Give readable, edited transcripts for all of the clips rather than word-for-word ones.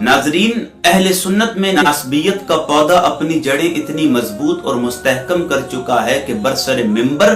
नाजरीन, अहले सुन्नत में नासबियत का पौधा अपनी जड़ें इतनी मजबूत और मुस्तहकम कर चुका है कि बरसर मिंबर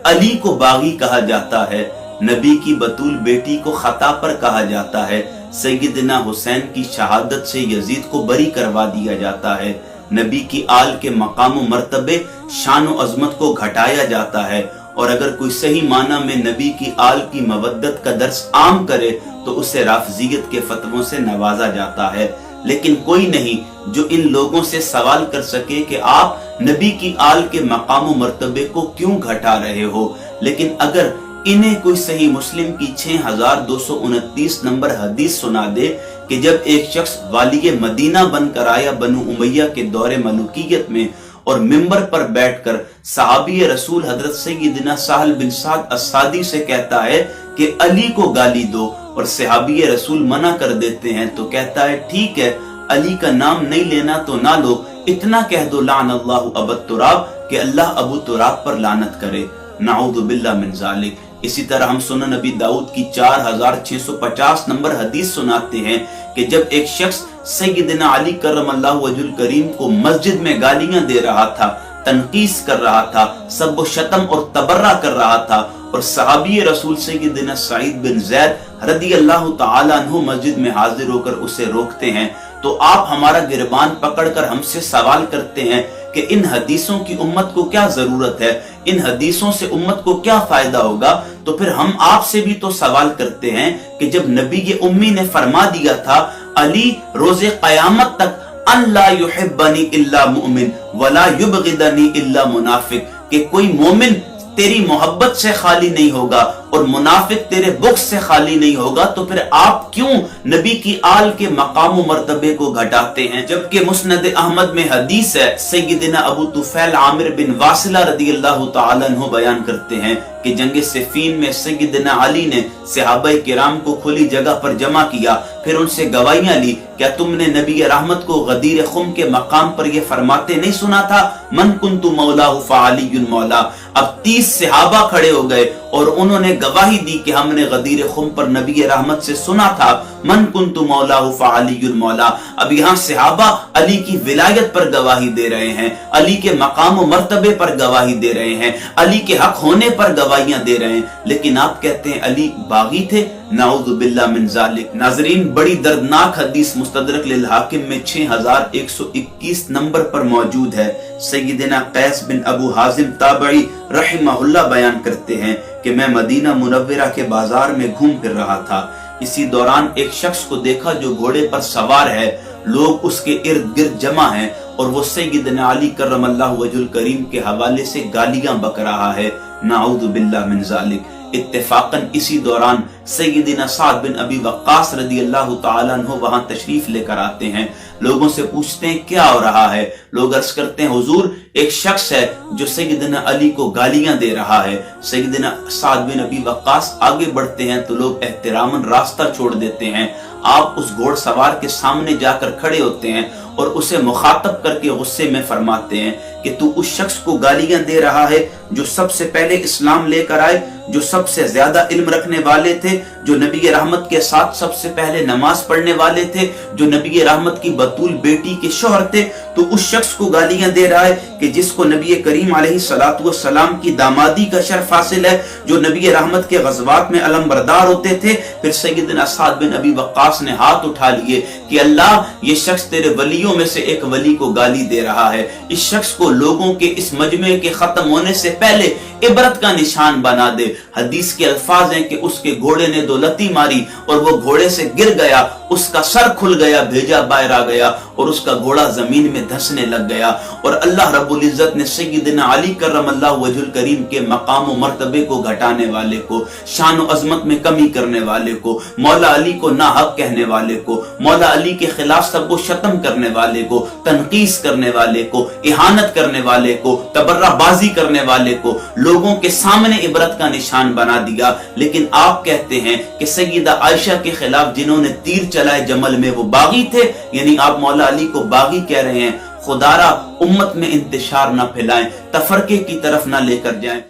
अली को बागी कहा जाता है, नबी की बतूल बेटी को खता पर कहा जाता है, सैयदना हुसैन की शहादत से यजीद को बरी करवा दिया जाता है, नबी की आल के मकाम व मर्तबे शान व अजमत को घटाया जाता है, और अगर कोई सही माना में नबी की आल की मवद्दत का दर्स आम करे तो उसे राफजियत के फतवों से नवाजा जाता है। लेकिन कोई नहीं जो इन लोगों से सवाल कर सके कि आप नबी की आल के मकाम व मर्तबे को क्यों घटा रहे हो। लेकिन अगर इन्हें कोई सही मुस्लिम की 6229 नंबर हदीस सुना दे कि जब एक शख्स वाली मदीना बनकर आया बनु उमैया के दौरे मलूकियत में और मिंबर पर बैठकर सहाबी रसूल हजरत सैयदना साहल बिन साद अस्सादी से कहता है कि अली को गाली दो, और सहाबी रसूल मना कर देते हैं तो कहता है ठीक है, अली का नाम नहीं लेना तो ना लो, इतना कह दो लान अल्लाहु अबू तुराब कि अल्लाह अबू तुराब पर लानत करे, नाऊदु बिल्लाह मिन जालिक। इसी तरह हम सुनन नबी दाऊद की 4650 नंबर हदीस सुनाते हैं कि जब एक शख्स सैयदना अली करमल्लाहु वजहुल करीम को मस्जिद में गालियां दे रहा था, तनकीस कर रहा था, सब व शतम और तबर्रा कर रहा था, और सहाबी रसूल सैयदना सईद बिन ज़ैद रदी अल्लाह तआला अन्हु मस्जिद में हाजिर होकर उसे रोकते हैं, तो आप हमारा गिरबान पकड़कर हमसे सवाल करते हैं कि इन हदीसों की उम्मत को क्या जरूरत है, इन हदीसों से उम्मत को क्या फायदा होगा। तो फिर हम आपसे भी तो सवाल करते हैं कि जब नबी ये उम्मी ने फरमा दिया था अली रोजे कयामत तक अल्ला युहिब्बनी इल्ला मुमिन वला युबगिदनी इल्ला मुनाफिक, कि कोई मोमिन तेरी मोहब्बत से खाली नहीं होगा और मुनाफिक तेरे बुग़्ज़ से खाली नहीं होगा, तो फिर आप क्यों नबी की आल के मकाम व मर्तबे को घटाते हैं। जबकि मुस्नद अहमद में हदीस है, सैयदना अबू तुफैल आमिर बिन वासिला रदी अल्लाह तआला अन्हु बयान करते हैं कि जंग सिफ़ीन में सैयदना अली ने सहाबाए किराम को खुली जगह पर जमा किया, फिर उनसे गवाहियां ली, क्या तुमने नबी रहमत को गदीर खुम के मकाम पर यह फरमाते नहीं सुना था, मन कुन्तु मौलाहु फ़अलियुन मौला। अब 30 सहाबा खड़े हो गए और उन्होंने गवाही दी कि हमने गदीर खुम पर नबी रहमत से सुना था, मन कुन्तु मौलाहु फ़अलियुन मौला। अब यहाँ सहाबा अली की विलायत पर गवाही दे रहे हैं, अली के मकाम व मर्तबे पर गवाही दे रहे हैं, अली के हक होने पर गवाहियां दे रहे हैं, लेकिन आप कहते हैं अली बागी थे, नाऊज़ु बिल्लाह मिन ज़ालिक। नाज़रीन, बड़ी दर्दनाक हदीस मुस्तदरक लिल हाकिम में 6121 नंबर पर मौजूद है। सैयदना कैस बिन अबू हाजिम ताबई रहमहुल्लाह बयान करते हैं कि मैं मदीना मुनव्वरा के बाजार में घूम फिर रहा था, इसी दौरान एक शख्स को देखा जो घोड़े पर सवार है, लोग उसके इर्द गिर्द जमा हैं और वो सैयदना अली करमल्लाहु वजहुल करीम के हवाले से गालियां बक रहा है, नाऊज़ु बिल्लाह मिन ज़ालिक। इत्तेफाकन इसी दौरान सैयदना साद बिन अबी वक्कास रदी अल्लाह तआला अन्हु वहां तशरीफ लेकर आते हैं, लोगों से पूछते हैं क्या हो रहा है। लोग अर्ज करते हैं हुजूर, एक शख्स है जो सैयदना अली को गालियां दे रहा है। सैयदना साद बिन अबी वक्कास आगे बढ़ते हैं तो लोग एहतरामन रास्ता छोड़ देते हैं। आप उस घोड़सवार के सामने जाकर खड़े होते हैं और उसे मुखातब करके गुस्से में फरमाते हैं कि तू उस शख्स को गालियां दे रहा है जो सबसे पहले इस्लाम लेकर आए, जो सबसे ज्यादा इल्म रखने वाले थे, जो नबी रहमत के साथ सबसे पहले नमाज पढ़ने वाले थे, जो नबी रहमत की बतूल बेटी के शौहर थे, तो उस शख्स को गालियां दे रहा है कि जिसको नबी करीम अलैहिस्सलातु वस्सलाम की दामादी का शर्फ हासिल है, जो नबी रहमत के गज़वात में अलमबरदार होते थे। फिर सैयदना साद बिन अबी वक्कास ने हाथ उठा लिए कि अल्लाह, ये शख्स तेरे वलियों में से एक वली को गाली दे रहा है, इस शख्स को लोगों के इस मजमे के खत्म होने से पहले इबरत का निशान बना दे। हदीस के अल्फाज हैं कि उसके घोड़े ने दो लती मारी और वो घोड़े से गिर गया, उसका सर खुल गया, भेजा बाहर आ गया और उसका घोड़ा जमीन में धंसने लग गया। और अल्लाह रब्बुल इज्जत ने सैयदना अली करमल्लाहु वजहुल करीम के मकाम व मर्तबे को घटाने वाले को, शान व अजमत में कमी करने वाले को, मौला अली को नाहक कहने वाले को, मौला अली के खिलाफ सबको शतम करने वाले को, तनकीस करने वाले को, इहानत करने वाले को, तबर्राबाजी करने वाले को लोगों के सामने इबरत का निशान बना दिया। लेकिन आप कहते हैं कि सैयदा आयशा के खिलाफ जिन्होंने तीर चलाए जमल में वो बागी थे, यानी आप मौला अली को बागी कह रहे हैं। खुदारा उम्मत में इंतशार न फैलाएं, तफरके की तरफ न लेकर जाएं।